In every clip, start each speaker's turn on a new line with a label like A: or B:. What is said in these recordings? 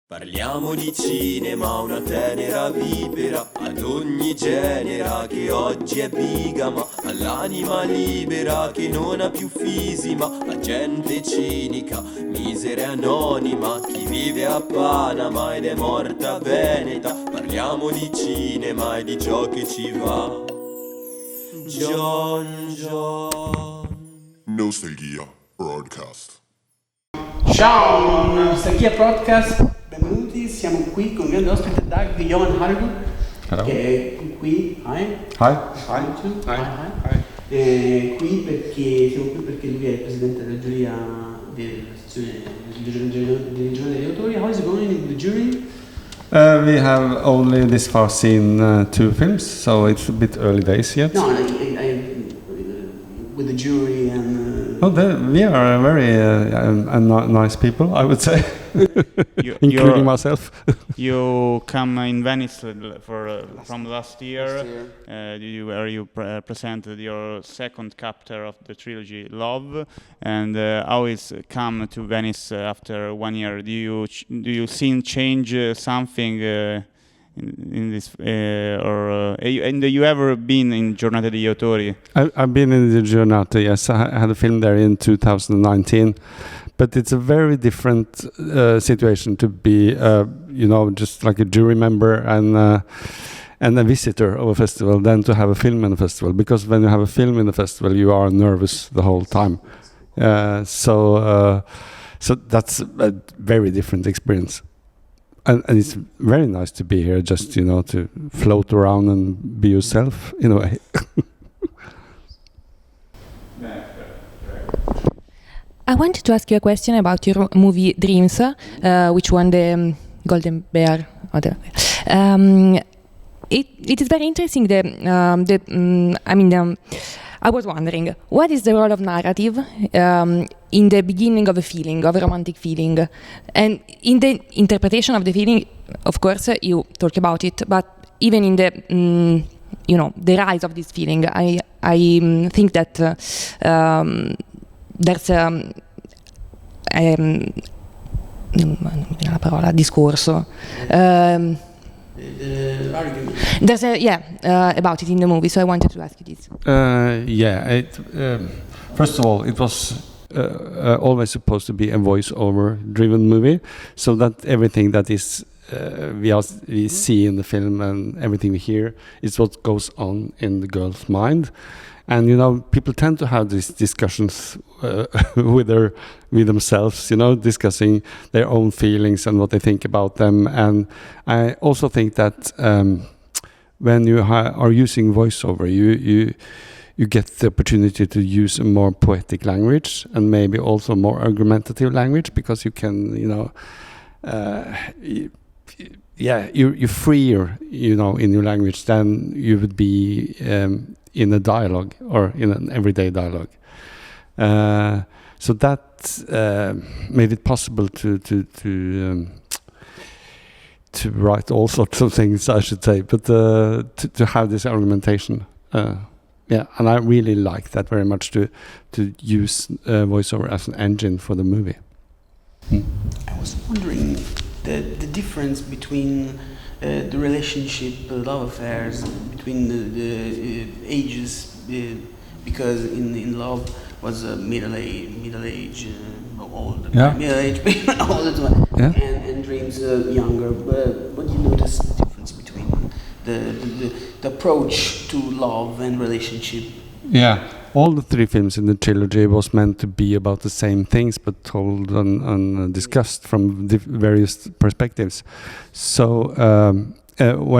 A: Parliamo di cinema, una tenera vipera ad ogni genera che oggi è bigama, all'anima libera che non ha più fisima, la gente cinica, misera e anonima, chi vive a Panama ed è morta a Veneta. Parliamo di cinema e di ciò che ci va. John.
B: Nostalgia Broadcast.
C: Ciao, Nostalgia Podcast, benvenuti, siamo qui con il grande ospite Dag Johan Haugerud, che è qui,
D: Hi.
C: Qui perché siamo qui perché lui è il presidente della giuria della sezione degli giornali degli autori. How is it going in the jury?
D: We have only this far seen 2 films, so it's a bit early days yet.
C: No, with the jury and...
D: We are very nice people, I would say, including myself.
E: You come in Venice from last year. You presented your second chapter of the trilogy, Love, and always come to Venice after 1 year. Do you see change something in this, and you ever been in Giornate degli Autori?
D: I've been in the Giornate, yes. I had a film there in 2019. But it's a very different situation to be, just like a jury member and a visitor of a festival than to have a film in a festival. Because when you have a film in a festival, you are nervous the whole time. So that's a very different experience. And it's very nice to be here, just, to float around and be yourself, in a way.
F: I wanted to ask you a question about your movie Dreams, which won the Golden Bear. It is very interesting. I was wondering, what is the role of narrative in the beginning of a feeling, of a romantic feeling, and in the interpretation of the feeling? Of course, you talk about it, but even in the the rise of this feeling, I think that there's la parola discorso. There's about it in the movie, so I wanted to ask you this.
D: First of all, it was always supposed to be a voice-over-driven movie, so that everything that is we see in the film and everything we hear is what goes on in the girl's mind. And people tend to have these discussions with themselves, discussing their own feelings and what they think about them. And I also think that when you are using voiceover, you get the opportunity to use a more poetic language and maybe also more argumentative language, because you can, you're freer, in your language than you would be in a dialogue or in an everyday dialogue. So that made it possible to write all sorts of things, I should say, but to have this argumentation. And I really like that very much, to use voiceover as an engine for the movie.
C: I was wondering the difference between the relationship, the love affairs between the ages, because in Love was middle age, old, middle age, old, and Dreams younger. But what do you notice the difference between the approach to love and relationship?
D: Yeah. All the 3 films in the trilogy was meant to be about the same things, but told and discussed from various perspectives. So in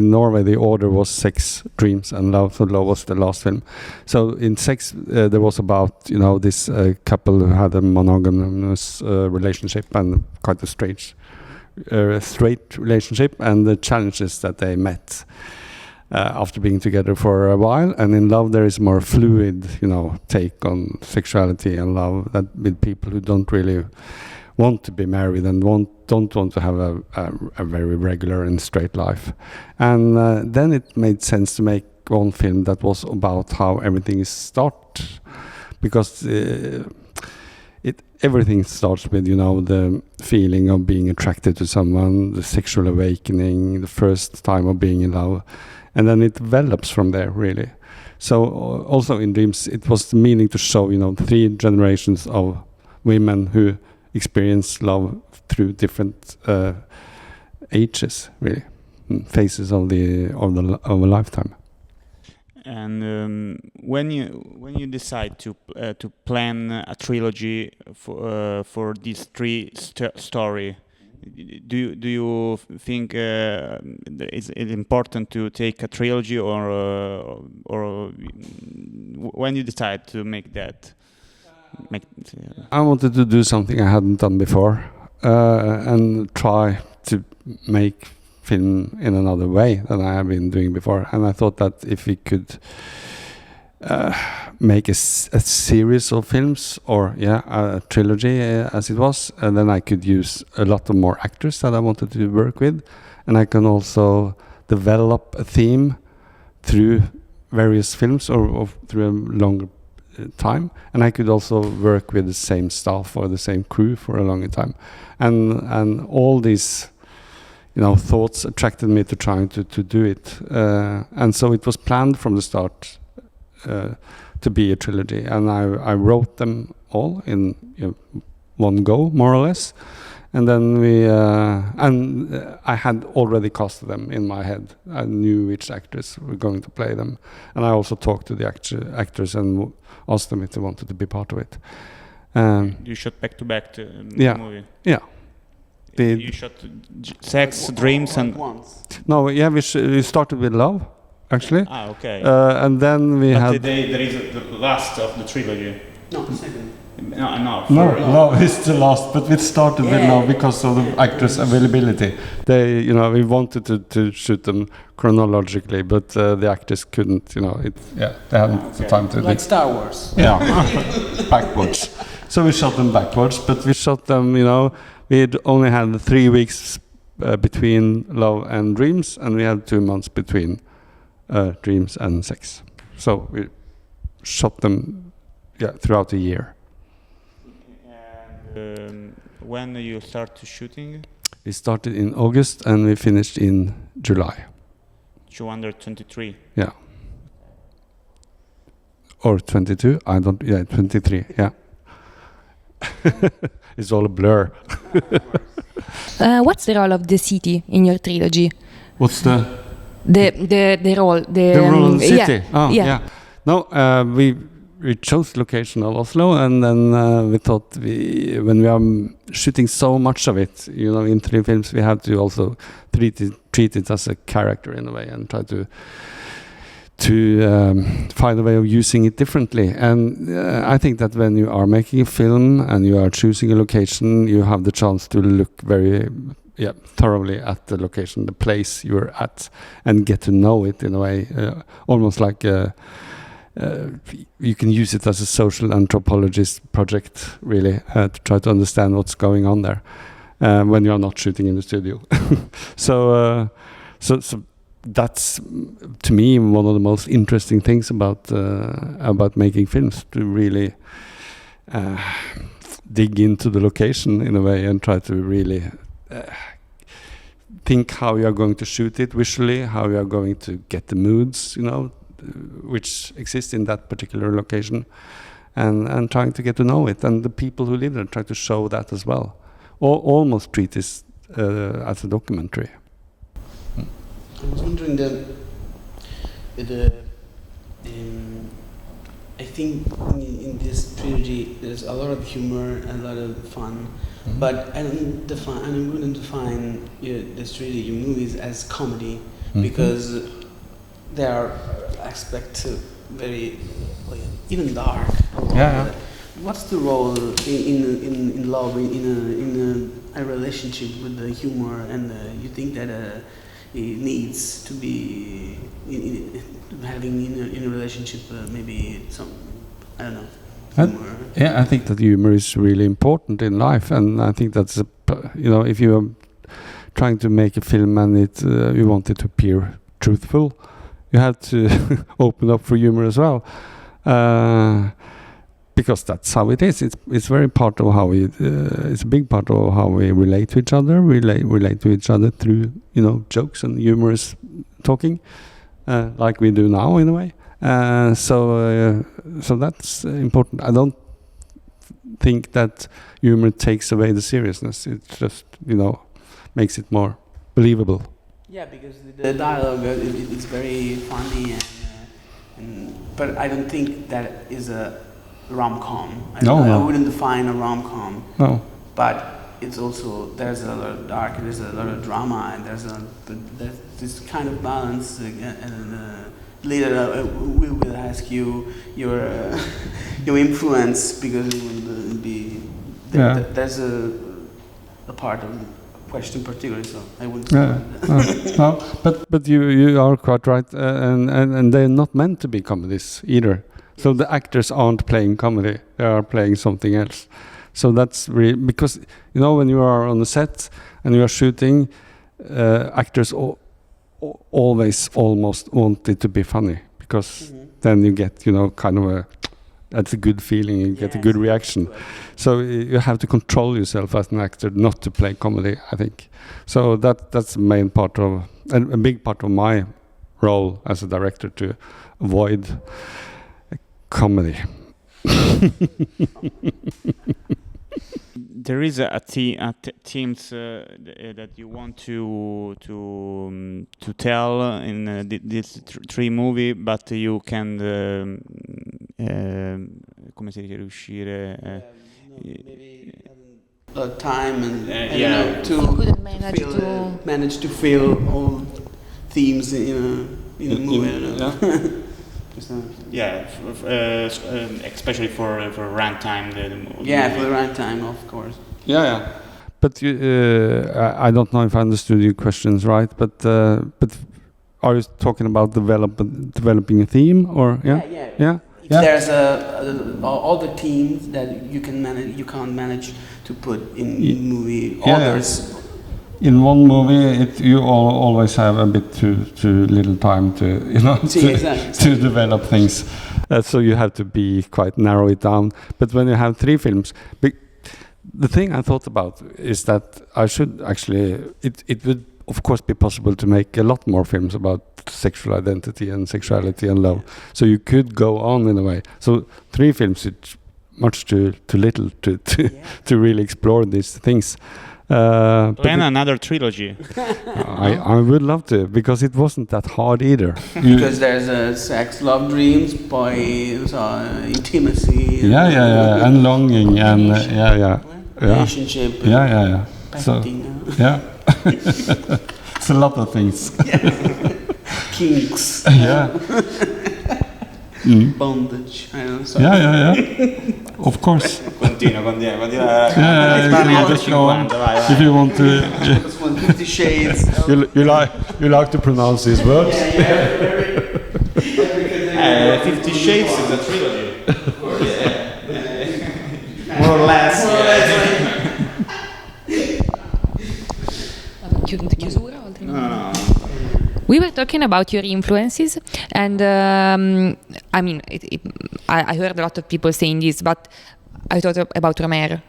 D: Norway the order was Sex, Dreams, and Love. So Love was the last film. So in Sex there was about this couple who had a monogamous relationship and quite a straight relationship, and the challenges that they met after being together for a while. And in Love there is more fluid, take on sexuality and love, that with people who don't really want to be married and don't want to have a very regular and straight life. And then it made sense to make one film that was about how everything is started, because everything starts with, you know, the feeling of being attracted to someone, the sexual awakening, the first time of being in love, and then it develops from there, really. So also in Dreams, it was the meaning to show, you know, 3 generations of women who experience love through different ages, really, phases of a lifetime.
E: And when you decide to plan a trilogy for these 3 story, do you think it's important to take a trilogy, or when you decide to make that?
D: I wanted to do something I hadn't done before, and try to make film in another way than I have been doing before. And I thought that if we could make a series of films, or a trilogy as it was, and then I could use a lot of more actors that I wanted to work with, and I can also develop a theme through various films or through a longer time, and I could also work with the same staff or the same crew for a longer time, and all these, you know, thoughts attracted me to trying to do it, and so it was planned from the start to be a trilogy, and I wrote them all in one go, more or less, and then I had already casted them in my head. I knew which actors were going to play them, and I also talked to the actors and asked them if they wanted to be part of it.
E: You shot back to back the movie.
D: Yeah.
E: You shot Sex, Dreams, and
C: once.
D: No, we started with Love, actually.
E: Okay.
D: And then we had.
E: There is the last of the trilogy.
C: No, the second.
E: No.
D: Love is the last, but we started with Love because of the actors' availability. They, you know, we wanted to shoot them chronologically, but the actors couldn't, they hadn't the time to.
C: Like Star Wars.
D: Yeah, backwards. So we shot them backwards, but we shot them, we had only had 3 weeks between Love and Dreams, and we had 2 months between Dreams and Sex. So we shot them, throughout the year.
E: And when you start shooting?
D: We started in August and we finished in July.
E: 223.
D: Yeah. Or 22, 23, yeah. It's all a blur.
F: What's the role of the city in your trilogy?
D: What's the
F: role?
D: The role of the city?
F: Yeah.
D: No, we chose the location of Oslo, and then we thought when we are shooting so much of it, in 3 films, we have to also treat it as a character in a way, and try to find a way of using it differently. And I think that when you are making a film and you are choosing a location, you have the chance to look very thoroughly at the location, the place you're at, and get to know it in a way, almost like you can use it as a social anthropologist project, really, to try to understand what's going on there when you're not shooting in the studio. So that's, to me, one of the most interesting things about making films, to really dig into the location in a way and try to really think how you are going to shoot it visually, how you are going to get the moods, which exist in that particular location, and trying to get to know it, and the people who live there, try to show that as well, or almost treat this as a documentary.
C: I was wondering I think in this trilogy there's a lot of humor and a lot of fun, but I wouldn't define this trilogy movies as comedy, because there are aspects very even dark.
D: Yeah.
C: What's the role in love, in a relationship with the humor, and you think that it needs to be having in a relationship maybe some, I don't know, humor?
D: I think that humor is really important in life, and I think that's if you are trying to make a film and you want it to appear truthful, you have to open up for humor as well. because that's how it is. It's very part of how we. It's a big part of how we relate to each other. Relate to each other through jokes and humorous talking, like we do now in a way. So that's important. I don't think that humor takes away the seriousness. It just makes it more believable.
C: Yeah, because the dialogue is very funny, but I don't think that is a rom-com. I wouldn't define a rom-com.
D: No.
C: But it's also, there's a lot of dark, there's a lot of drama, and there's this kind of balance. Later we will ask you your influence, because it will be there's a part of the question particularly, so I wouldn't say
D: no, but you are quite right, and they're not meant to be comedies either. So the actors aren't playing comedy; they are playing something else. So that's really, because when you are on the set and you are shooting, actors always almost want it to be funny, because then you get kind of that's a good feeling, you get a good reaction. So you have to control yourself as an actor not to play comedy, I think. So that's the main part of, and a big part of my role as a director, to avoid comedy.
E: There is a themes that you want to tell in this three movie, but you can come si dice, riuscire
C: maybe time and
F: couldn't
C: manage to fill all themes in a movie. I don't know.
E: Especially for runtime.
C: For the runtime, of course.
D: Yeah. But I don't know if I understood your questions right. But are you talking about developing a theme, or yeah?
C: There's all the themes that you can't manage to put in movie. Others.
D: In one movie, you always have a bit too little time to to develop things, so you have to be quite narrow it down. But when you have three films, the thing I thought about is that I should actually, it would of course be possible to make a lot more films about sexual identity and sexuality and love. So you could go on in a way. So three films, it's much too little to really explore these things.
E: Plan another trilogy.
D: I would love to, because it wasn't that hard either.
C: Because there's sex, love, dreams, boys, intimacy.
D: And longing, and
C: relationship.
D: So it's a lot of things.
C: Kinks. Bondage.
D: Of course.
E: Continua.
D: Just go on. If you want to.
C: 50 Shades.
D: You like to pronounce these words?
E: 50 Shades is a trilogy. More or less.
F: Chiusura? No. We were talking about your influences, and I mean, I heard a lot of people saying this, but I thought about Romer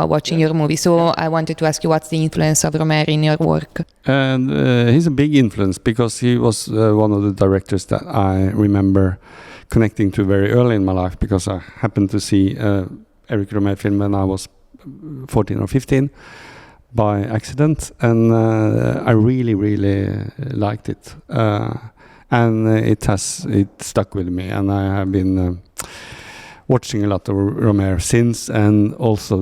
F: watching your movie, so I wanted to ask you, what's the influence of Romer in your work?
D: And he's a big influence, because he was one of the directors that I remember connecting to very early in my life, because I happened to see Eric Romer film when I was 14 or 15. By accident, and I really liked it, and it stuck with me, and I have been watching a lot of Romer since, and also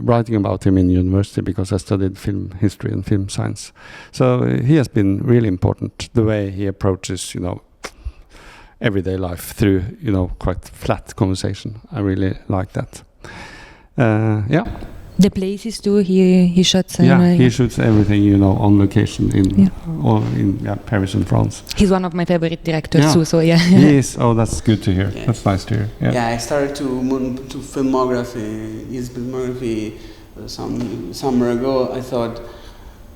D: writing about him in university, because I studied film history and film science. So he has been really important, the way he approaches everyday life through quite flat conversation. I really like that.
F: The places too, he shoots.
D: He shoots everything, on location in Paris and France.
F: He's one of my favorite directors too. So
D: He is. Oh, that's good to hear. Yeah. That's nice to hear.
C: I started to filmography. His filmography some summer ago. I thought,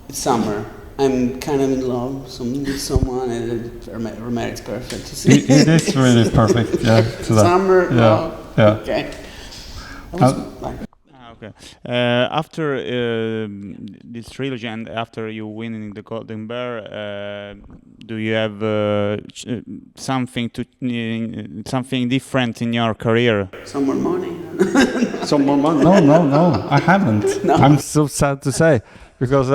C: it's summer. I'm kind of in love with someone, and Romer is perfect.
D: It is really perfect. Yeah.
C: Summer.
D: Yeah.
C: Okay. It was like,
E: Okay. After this trilogy and after you winning the Golden Bear, do you have something different in your career?
C: some more money.
D: Some more money? No, I haven't.
C: No.
D: I'm so sad to say, because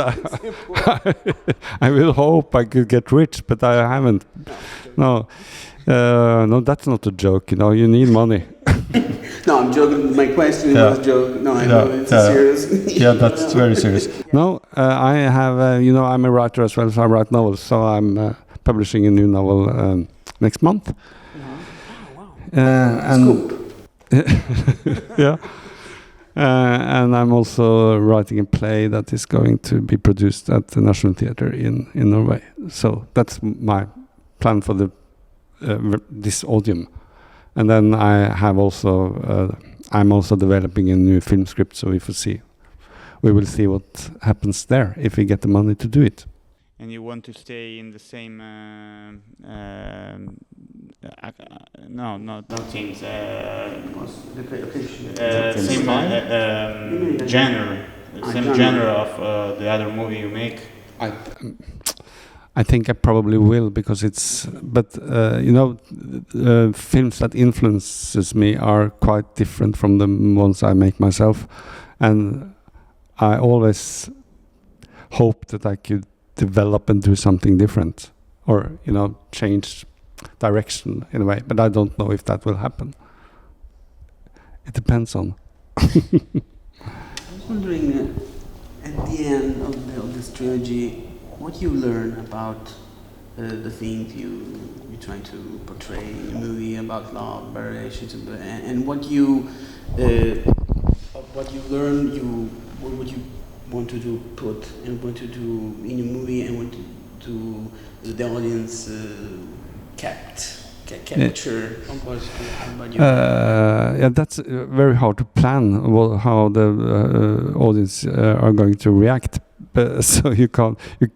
D: I will hope I could get rich, but I haven't. No, that's not a joke. You need money.
C: No, I'm joking. My question
D: Yeah.
C: was a joke. No, I
D: Yeah,
C: know it's serious.
D: Yeah, that's very serious. No, I have. I'm a writer as well, so I write novels. So I'm publishing a new novel next month. And yeah. And I'm also writing a play that is going to be produced at the National Theatre in Norway. So that's my plan for this autumn. And then I'm also developing a new film script. So we will see what happens there if we get the money to do it.
E: And you want to stay in the same? No, not things. Same genre, same genre of the other movie you make.
D: I think I probably will, because films that influences me are quite different from the ones I make myself, and I always hope that I could develop and do something different, or change direction in a way, but I don't know if that will happen. It depends on.
C: I was wondering, at the end of this trilogy, what you learn about the themes you're trying to portray in the movie about love, relationship, and what you learn, what you want to put and what to do in your movie, and what to the audience capture.
D: Yeah, that's very hard to plan how the audience are going to react. But so you can't, you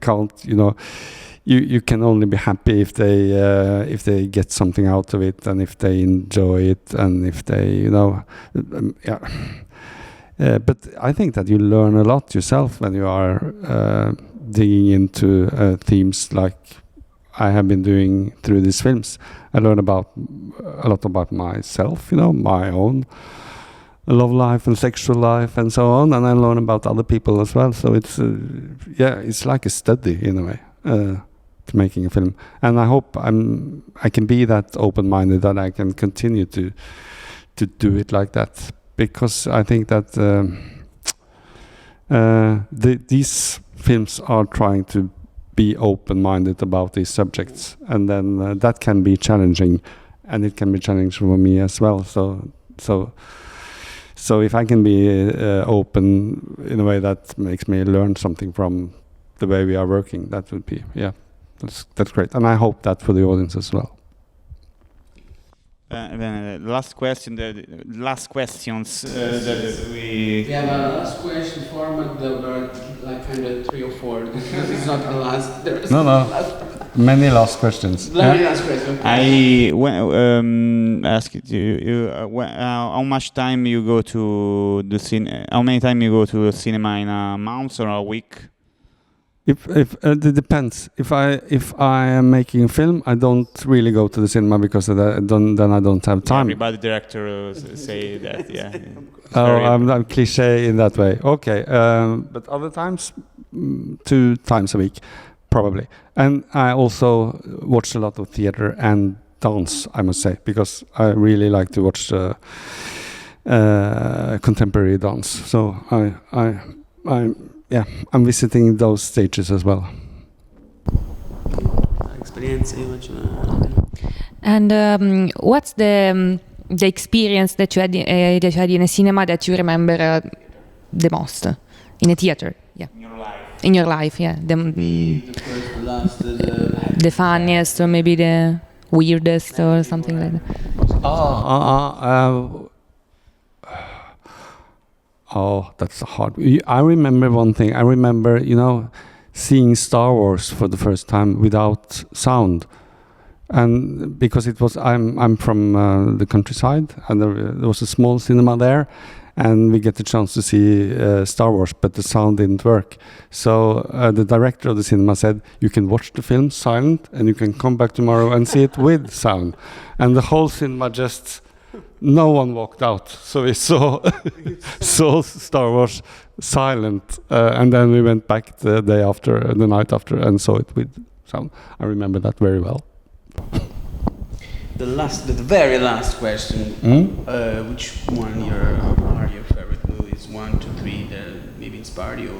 D: can only be happy if they get something out of it, and if they enjoy it, and if they yeah. But I think that you learn a lot yourself when you are digging into themes like I have been doing through these films. I learn a lot about myself, my own love life and sexual life and so on, and I learn about other people as well. So it's it's like a study in a way to making a film, and I hope I can be that open-minded that I can continue to do it like that, because I think that these films are trying to be open-minded about these subjects, and then that can be challenging, and it can be challenging for me as well. So if I can be open in a way that makes me learn something from the way we are working, that would be, that's great. And I hope that for the audience as well.
E: Last questions that we...
C: We have a last question format, there were like kind of 3 or 4. It's not a last. There's
D: No. Many last questions.
C: Many last questions.
E: I asked you how much time you go to the cinema? How many time you go to the cinema in a month or a week?
D: If it depends. If I am making a film, I don't really go to the cinema because then I don't have time.
E: Everybody director say that. Yeah.
D: I'm cliche in that way. Okay, but other times, 2 times a week, probably. And I also watch a lot of theater and dance, I must say, because I really like to watch contemporary dance. So I'm visiting those stages as well.
F: And what's the experience that you had in a cinema that you remember the most? In a theater, yeah. In your life, yeah. The
C: first, the last,
F: the funniest, or maybe the weirdest, or something like that.
D: Oh, that's hard. I remember one thing. I remember, seeing Star Wars for the first time without sound, and because I'm from the countryside, and there was a small cinema there, and we get the chance to see Star Wars, but the sound didn't work. So the director of the cinema said, you can watch the film silent and you can come back tomorrow and see it with sound. And the whole cinema just, no one walked out. So we saw Star Wars silent, and then we went back the day after, the night after, and saw it with sound. I remember that very well.
C: The very last question. Which one are your favorite movies? 1, 2, 3 that maybe inspired you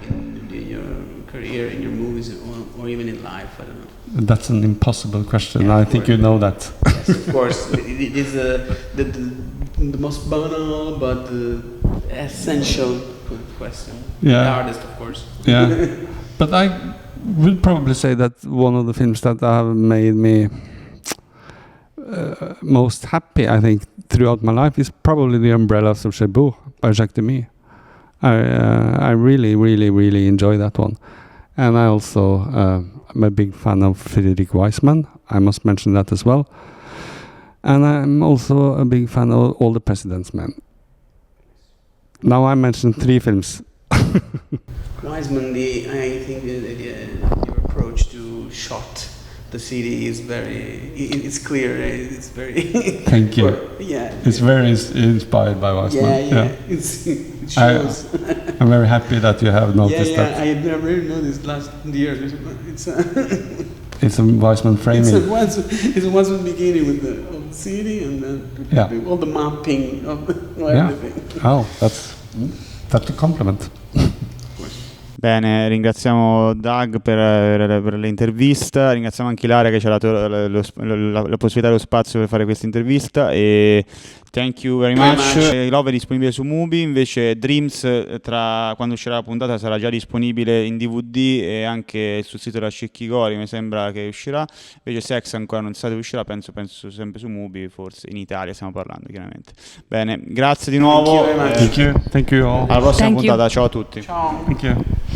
C: in your career, in your movies, or even in life? I don't know.
D: That's an impossible question.
C: Yeah,
D: I think you know that.
C: Yes, of course. It is the most banal but essential question.
D: Yeah.
C: The hardest, of course.
D: Yeah, but I would probably say that one of the films that have made me most happy, I think, throughout my life is probably The Umbrellas of Cherbourg by Jacques Demy. I really, really, really enjoy that one. And I also am a big fan of Frederick Wiseman. I must mention that as well. And I'm also a big fan of All the President's Men. Now I mentioned 3 films.
C: Wiseman, I think your approach to shot the city is it's clear, it's very...
D: Thank you.
C: Yeah.
D: It's very inspired by Wiseman.
C: Yeah. It shows.
D: I'm very happy that you have noticed that.
C: I had never noticed last year.
D: It's a Wiseman framing.
C: It's a Wiseman beginning with the city and then all the mapping of everything.
D: Oh, that's a compliment.
E: Bene, ringraziamo Dag per l'intervista, ringraziamo anche Ilaria che ci ha dato la possibilità e lo spazio per fare questa intervista, e thank you very much. Love è disponibile su Mubi, invece Dreams quando uscirà la puntata sarà già disponibile in DVD e anche sul sito della Cecchigori, mi sembra che uscirà, invece Sex ancora non sa se uscirà, penso sempre su Mubi, forse in Italia stiamo parlando chiaramente. Bene, grazie di nuovo.
D: Thank you all.
E: Alla prossima puntata, ciao a tutti.
C: Ciao.
D: Thank you.